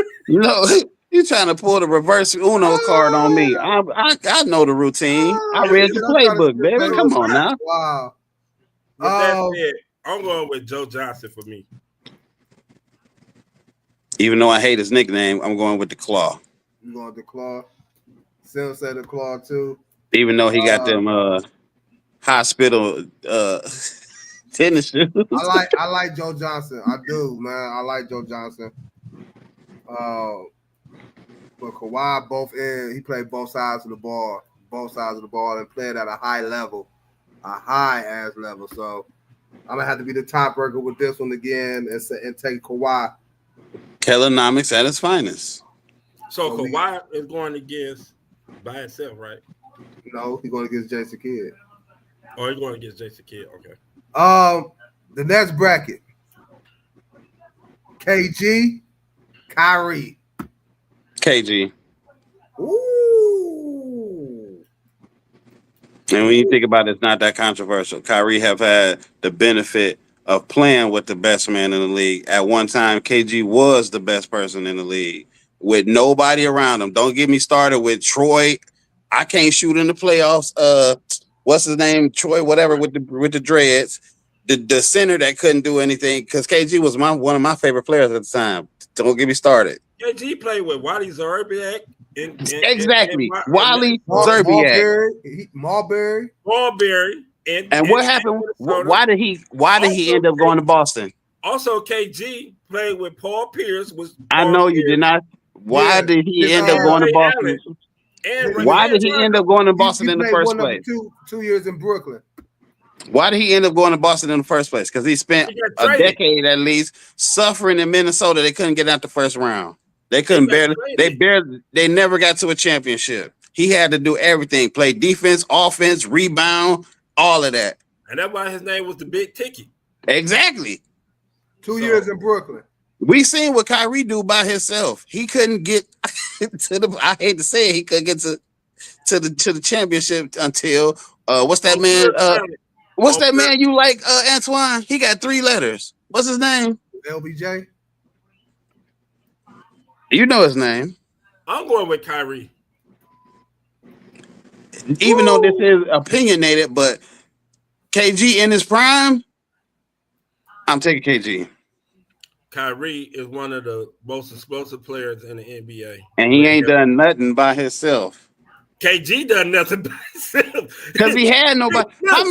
You trying to pull the reverse Uno card on me. I know the routine. I read the playbook, baby. Come on now. Wow. With that said, I'm going with Joe Johnson for me. Even though I hate his nickname, I'm going with the Claw. You going with the Claw? Sim said the Claw too. Even though he got them hospital tennis shoes. I like Joe Johnson. I do, man. I like Joe Johnson. But Kawhi he played both sides of the ball, and played at a high level, a high ass level. So I'm gonna have to be the tiebreaker with this one again and take Kawhi. Kellonomics at its finest. So Kawhi is going against by itself, right? No, he's going against Jason Kidd. Oh, he's going against Jason Kidd. Okay. The next bracket: KG, Kyrie. KG. Ooh. And when you think about it, it's not that controversial. Kyrie have had the benefit of playing with the best man in the league. At one time, KG was the best person in the league with nobody around him. Don't get me started with Troy. I can't shoot in the playoffs. What's his name? Troy, whatever, with the dreads. The center that couldn't do anything because KG was one of my favorite players at the time. Don't get me started. KG played with Wally Zerbiak. Exactly. Wally Zerbiak. Marbury. And what happened? Why did he end up going to Boston? Also, KG played with Paul Pierce. I know you did not. Why did he end up going to Boston? Why did he end up going to Boston in the first place? 2 years in Brooklyn. Why did he end up going to Boston in the first place? Because he spent a decade at least suffering in Minnesota. They couldn't get out the first round. They couldn't they never got to a championship. He had to do everything: play defense, offense, rebound, all of that. And that's why his name was the Big Ticket. Exactly. 2 years in Brooklyn. We seen what Kyrie do by himself. He couldn't get to the. I hate to say it, he couldn't get to the championship until what's that man? What's that man you like, Antoine? He got 3 letters. What's his name? LBJ. You know his name. I'm going with Kyrie. Even though this is opinionated, but KG in his prime, I'm taking KG. Kyrie is one of the most explosive players in the NBA. And he ain't done nothing by himself. KG done nothing by himself. Because he had nobody. How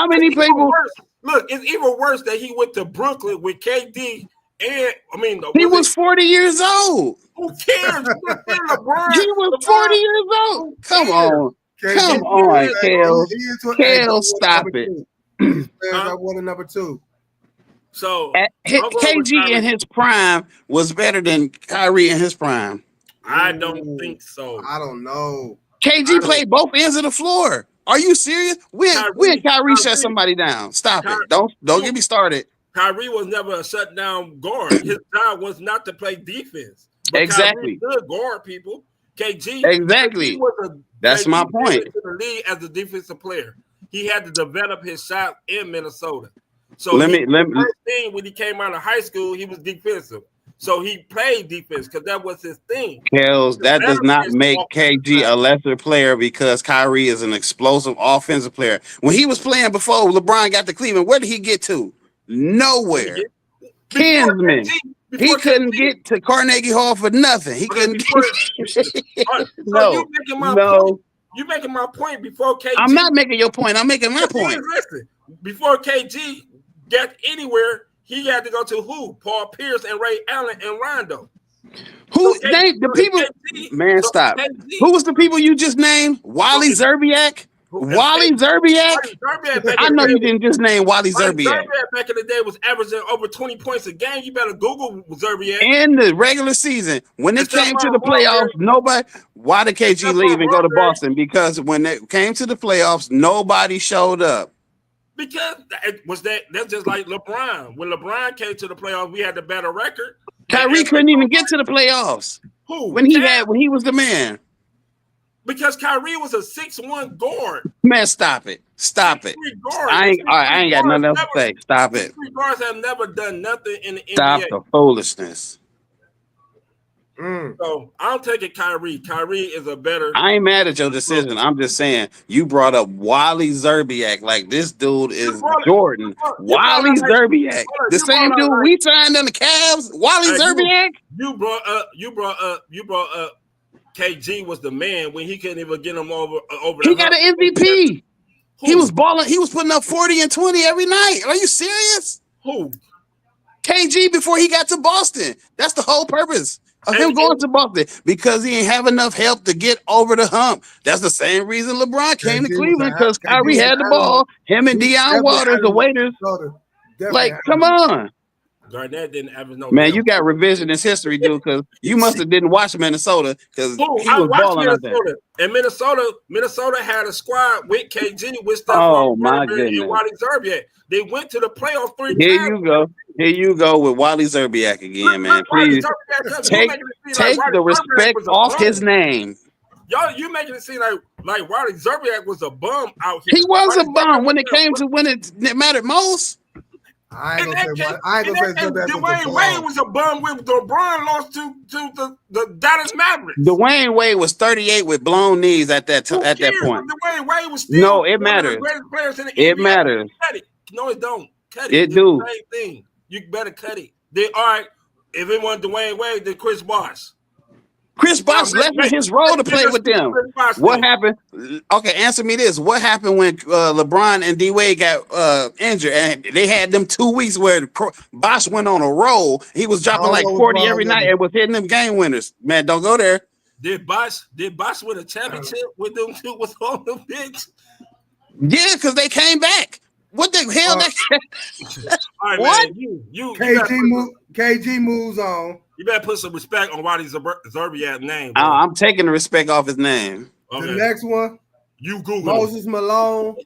many people? Look, it's even worse that he went to Brooklyn with KD. And he was 40 years old. Who cares? LeBron, he was 40 years old. Come on. Come on, Kale, stop it. I wanted number 2. So KG in his prime was better than Kyrie in his prime. I don't think so. I don't know. KG played both ends of the floor. Are you serious? When Kyrie shut somebody down? Stop it. Don't get me started. Kyrie was never a shutdown guard. His job was not to play defense. But exactly. Kyrie could guard people. KG. Exactly. That's my point. To the league as a defensive player, he had to develop his shot in Minnesota. So let me. First thing when he came out of high school, he was defensive. So he played defense because that was his thing. Kels, that does not make KG a lesser player because Kyrie is an explosive offensive player. When he was playing before LeBron got to Cleveland, where did he get to? Nowhere. Kinsman. He couldn't get to Carnegie Hall for nothing. He couldn't. No. You're making my point before KG. I'm not making your point. I'm making my point. Listen, before KG got anywhere, he had to go to who? Paul Pierce and Ray Allen and Rondo. The people? Man, stop. Who was the people you just named? Wally Zerbiak? Wally Zerbiak? I know you didn't just name Wally Zerbiak. Back in the day was averaging over 20 points a game. You better Google Zerbiak. In the regular season, when it came to the playoffs, nobody. Why did KG leave and go to Boston? Because when it came to the playoffs, nobody showed up. Because that's just like LeBron. When LeBron came to the playoffs, we had the better record. Kyrie couldn't even get to the playoffs. Who? When he was the man. Because Kyrie was a 6'1" guard. Man, stop it. Stop it. I ain't got nothing else to say. Stop it. Guards have never done nothing in the NBA. Stop the foolishness. So I'm taking Kyrie. Kyrie is a better. I ain't mad at your decision. I'm just saying you brought up Wally Zerbiak. Like this dude is Jordan. Wally Zerbiak, the same dude we signed on the Cavs. Wally Zerbiak. You brought up. KG was the man when he couldn't even get him over. He got an MVP. He was balling. He was putting up 40 and 20 every night. Are you serious? Who? KG before he got to Boston. That's the whole purpose of him going to Boston because he ain't have enough help to get over the hump. That's the same reason LeBron came to Cleveland because Kyrie had the ball. Him and Deion Waters, the waiters. Like, come on. Garnett didn't average no. Man, you got revisionist history, dude, because you must have didn't watch Minnesota because he was balling out there. And Minnesota had a squad with KG with stuff. Oh my goodness! And Wally Zerbiak. They went to the playoffs 3 times. Here you go with Wally Zerbiak again, man. Please take the respect off his name. Y'all, you making it seem like Wally Zerbiak was a bum out here. He was a bum when it came to when it mattered most. I ain't gonna say Dwayne Wade was a bum when LeBron lost to the Dallas Mavericks. Dwayne Wade was 38 with blown knees at that point. Dwayne Wade was still no, it matters. It matters. No, it don't. Cut it. It do. Same thing. You better cut it. All right. If it wasn't Dwayne Wade, then Chris Bosh. Chris Bosh left in his role to play with them. What happened? Okay, answer me this. What happened when LeBron and D-Wade got injured and they had them 2 weeks where Bosh went on a roll? He was dropping like 40 every night and was hitting them game winners. Man, don't go there. Did Bosh win a championship with them two was on the bench? Yeah, because they came back. What the hell? All right, what? Man, KG moves on. You better put some respect on Waddy Zerbiak's name. I'm taking the respect off his name. Okay. The next one, you Google Moses Malone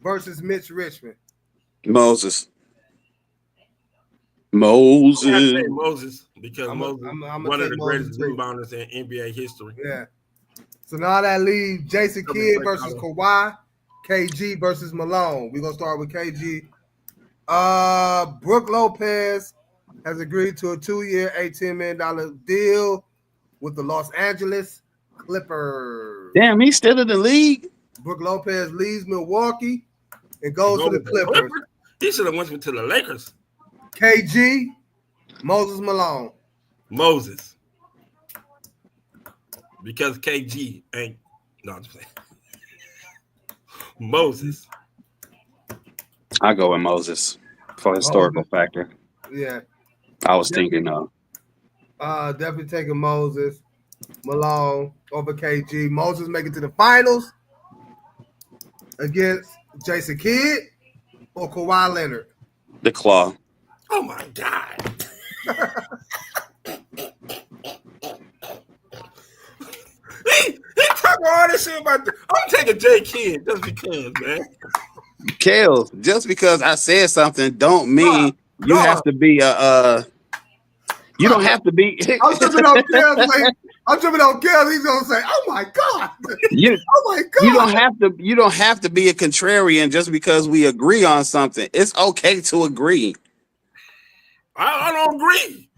versus Mitch Richmond. Moses because Moses one of the greatest rebounders in NBA history. Yeah. So now that leaves Jason Kidd versus Kawhi, KG versus Malone. We're gonna start with KG. Brook Lopez has agreed to a 2-year, $18 million deal with the Los Angeles Clippers. Damn, he's still in the league. Brook Lopez leaves Milwaukee and goes to the Clippers. He should have went to the Lakers. KG, Moses Malone. Moses. Because KG ain't I'm just saying. Moses. I go with Moses for historical factor. Yeah. I was thinking of. Definitely taking Moses Malone over KG. Moses make it to the finals against Jason Kidd or Kawhi Leonard. The Claw. Oh my God. he talking all this shit about I'm taking J Kidd just because, man. Kales, just because I said something don't mean you have to be you don't have to be. I'm tripping on Kels. He's gonna say, "Oh my God!" Oh my God! You don't have to be a contrarian just because we agree on something. It's okay to agree. I don't agree.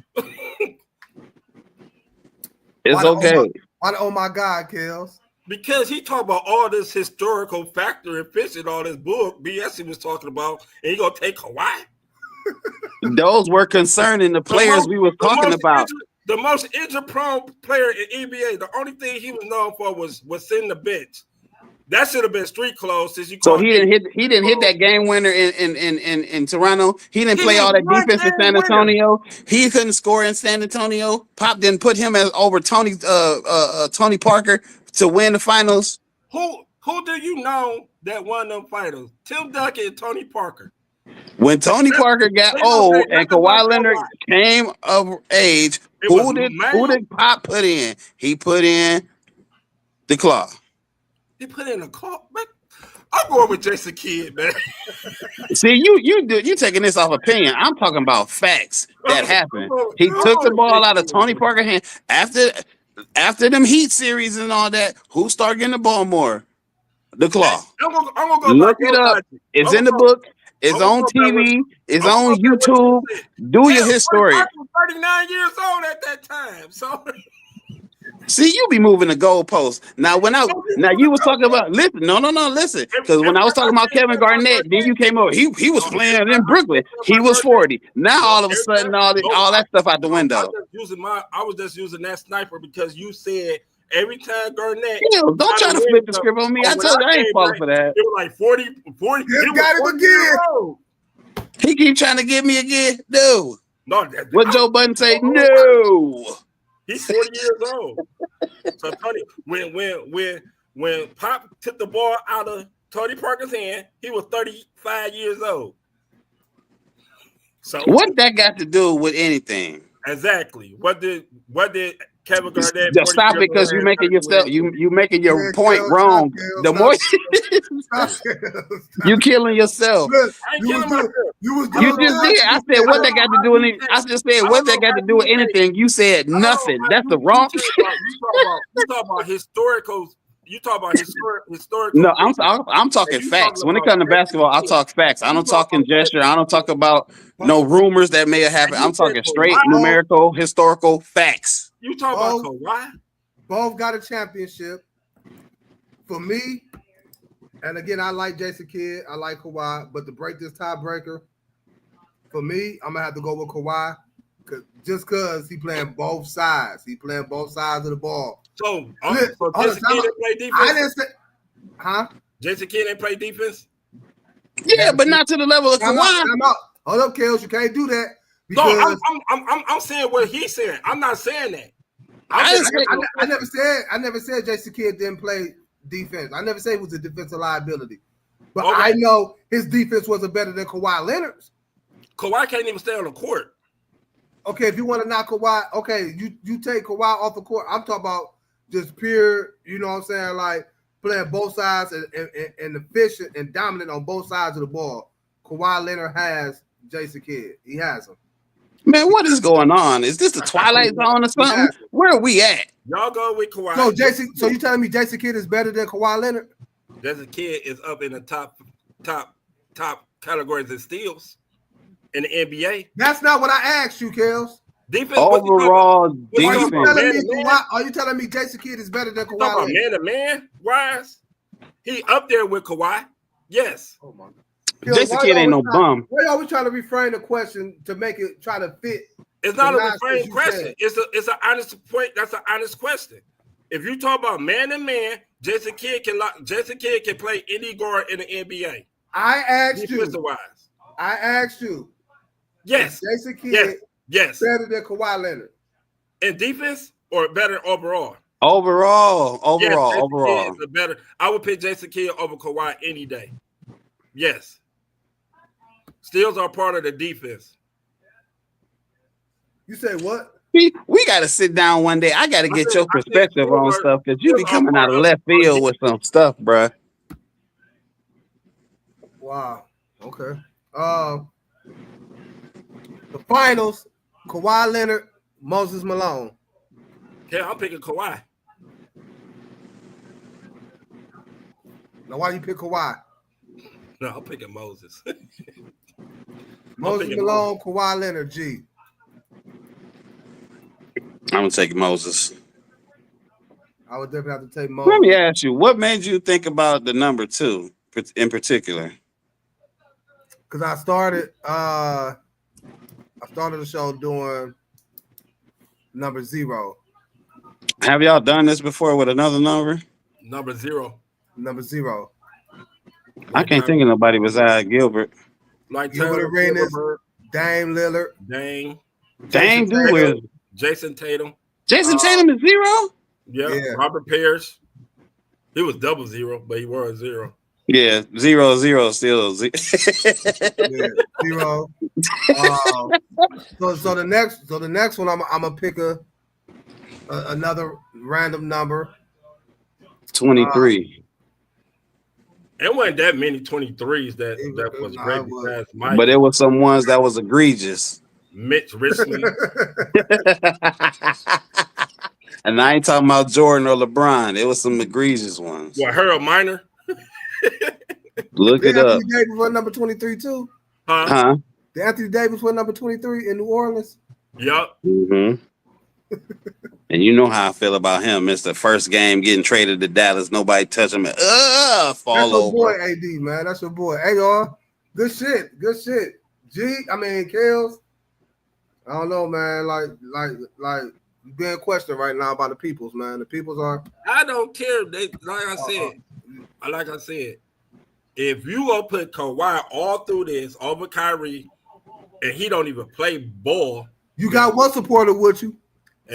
It's okay. Why? Oh my God, Kels. Because he talked about all this historical factor and fishing all this book BS he was talking about, and he gonna take Kawhi. Those were concerning the players we were talking about. The most injury-prone player in NBA. The only thing he was known for was sitting the bench. That should have been street clothes. Since you so he didn't hit that game winner in Toronto. He didn't play all that defense in San Antonio. He couldn't score in San Antonio. Pop didn't put him over Tony Parker to win the finals. Who do you know that won them finals? Tim Duncan and Tony Parker. When Tony Parker got old and Kawhi Leonard came of age, who did Pop put in? He put in the Claw. He put in a Claw, man. I'm going with Jason Kidd, man. See, you taking this off opinion. I'm talking about facts that happened. He took the ball out of Tony Parker's hand after them Heat series and all that. Who started getting the ball more? The Claw. I'm gonna go look it up. It's in the book. It's on TV. It's on YouTube. Do your history. I was 39 years old at that time. So see, you be moving the goalposts. Now you was talking about listen. Because when I was talking about Kevin Garnett, then you came over. He was playing in Brooklyn. He was 40. Now all of a sudden all that stuff out the window. I was just using that sniper because you said every time Garnett. Don't try to flip the script on me. I told you I ain't falling for that. It was like 40. You got him again. He keep trying to get me again. No. What Joe Budden say? Oh, no. He's 40 years old. So Tony, when Pop took the ball out of Tony Parker's hand, he was 35 years old. So what that got to do with anything? Exactly. What did Kevin Garnett? Just stop it because you're making yourself you making your point wrong. The more you killing yourself. I ain't killing myself. You just did. I said what that got to do with anything. I just said what that got to do with anything. You said nothing. That's the wrong. You talk about historical. You talk about historical. No, I'm talking facts. When it comes to basketball, I talk facts. I don't talk conjecture. I don't talk about no rumors that may have happened. I'm talking straight numerical, historical facts. You talk about Kawhi? Both got a championship. For me, and again, I like Jason Kidd. I like Kawhi. But to break this tiebreaker, for me, I'm going to have to go with Kawhi. Just because he playing both sides. He playing both sides of the ball. So, Hold Jason on, Kidd didn't play defense? I didn't say, huh? Jason Kidd didn't play defense? Yeah, but not to the level of I'm Kawhi. out. Hold up, Kels. You can't do that. No, I'm saying what he's saying. I'm not saying that. I never said Jason Kidd didn't play defense. I never said he was a defensive liability. But okay. I know his defense wasn't better than Kawhi Leonard's. Kawhi can't even stay on the court. Okay, if you want to knock Kawhi, okay, you take Kawhi off the court. I'm talking about just pure, you know what I'm saying, like playing both sides and efficient and dominant on both sides of the ball. Kawhi Leonard has Jason Kidd. He has him. Man, what is going on? Is this the Twilight Zone or something? Where are we at? Y'all go with Kawhi. So you telling me Jason Kidd is better than Kawhi Leonard? Jason Kidd is up in the top categories in steals in the NBA. That's not what I asked you, Kels. Defense. Overall defense. Are you telling me Jason Kidd is better than Kawhi Leonard? Man to man wise, he up there with Kawhi. Yes. Oh my God. Jason Kidd ain't no bum. Why are we trying to reframe the question to make it try to fit? It's not a reframe question. It's an honest point. That's an honest question. If you talk about man to man, Jason Kidd can play any guard in the NBA. I asked you. Yes. Jason Kidd. Yes. Better than Kawhi Leonard. In defense or better overall? Overall. Kidd is better. I would pick Jason Kidd over Kawhi any day. Yes. Steals are part of the defense. You say what? We got to sit down one day. I got to get your perspective on stuff because you be coming out of left field with some stuff, bro. Wow. Okay. The finals, Kawhi Leonard, Moses Malone. Yeah, I'm picking Kawhi. Now, why you pick Kawhi? No, I'm picking Moses. Moses Malone, Kawhi Leonard, G. I'm going to take Moses. I would definitely have to take Moses. Let me ask you, what made you think about the number 2 in particular? Because I started the show doing number 0. Have y'all done this before with another number? Number 0. I can't think of nobody besides Gilbert. Like Gilbert Arenas, Dame Lillard. Dame do it. Jason Tatum. Jason Tatum is 0? Yeah. Robert Parrish. He was 0, but he was 0. Yeah, 0 still 0. Yeah, 0. So the next one I'm gonna pick another random number. 23. It wasn't that many 23s that was great besides Mike. But there were some ones that was egregious. Mitch Richmond. And I ain't talking about Jordan or LeBron. It was some egregious ones. What, Harold Miner? Look it up. Anthony Davis was number 23 too. Huh? The Anthony Davis was number 23 in New Orleans. Yup. Mm-hmm. And you know how I feel about him. It's the first game getting traded to Dallas. Nobody touch him. Fall That's over. That's your boy, AD, man. That's your boy. Hey, y'all. Good shit. Kels. I don't know, man. Like being questioned right now by the peoples, man. The peoples are. I don't care. Like I said, if you gonna put Kawhi all through this over Kyrie, and he don't even play ball, you got one supporter with you.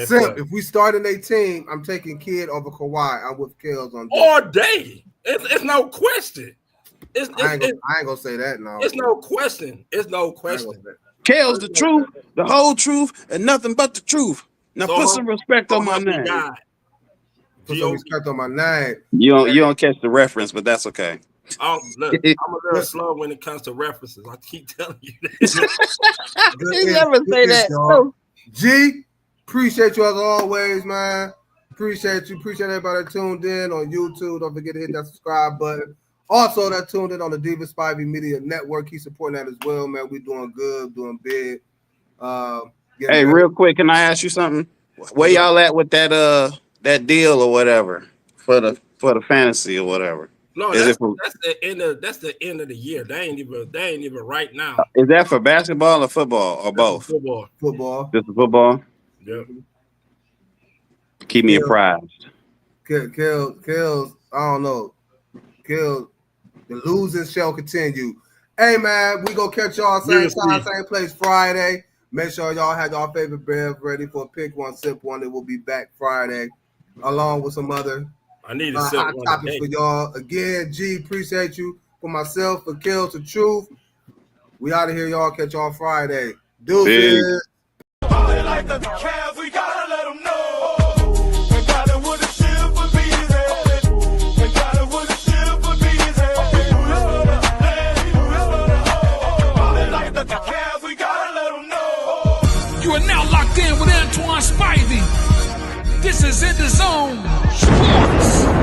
Simp, if we start in a team, I'm taking Kidd over Kawhi. I'm with Kels on this. All day. It's no question. I ain't gonna say that now. It's no question. Kels, the truth, the whole truth, and nothing but the truth. Now put some respect on my name. Put some respect on my name. You don't catch the reference, but that's okay. Oh, look, I'm a little slow when it comes to references. I keep telling you that. You never say that. No. G, appreciate you as always, man. Appreciate you. Appreciate everybody that tuned in on YouTube. Don't forget to hit that subscribe button. Also, that tuned in on the Diva Spivey Media Network. Keep supporting that as well, man. We doing good, doing big. Hey, real quick, can I ask you something? Where y'all at with that deal or whatever for the fantasy or whatever? No, Is that's, it for, that's the end of the year. They ain't even right now. is that for basketball or football or That's for both? football. Football. Just for football. Yep. Keep me Kill, apprised. kills. I don't know. Kill. The losing shall continue. Hey man, we gonna catch y'all same time, same place Friday. Make sure y'all have y'all favorite bev ready for a pick one, sip one. It will be back Friday, along with some other I need to sip hot one topics today. for y'all. Again, G, appreciate you. For myself, for Kills the Truth. We out of here, y'all. Catch y'all Friday. Deuces. Peace. Like the Cavs, we gotta let them know. We got it with a ship for bees. We got it with a ship for bees. Like the Cavs, we gotta let them know. You are now locked in with Antoine Spivey. This is EnDaZone Sports.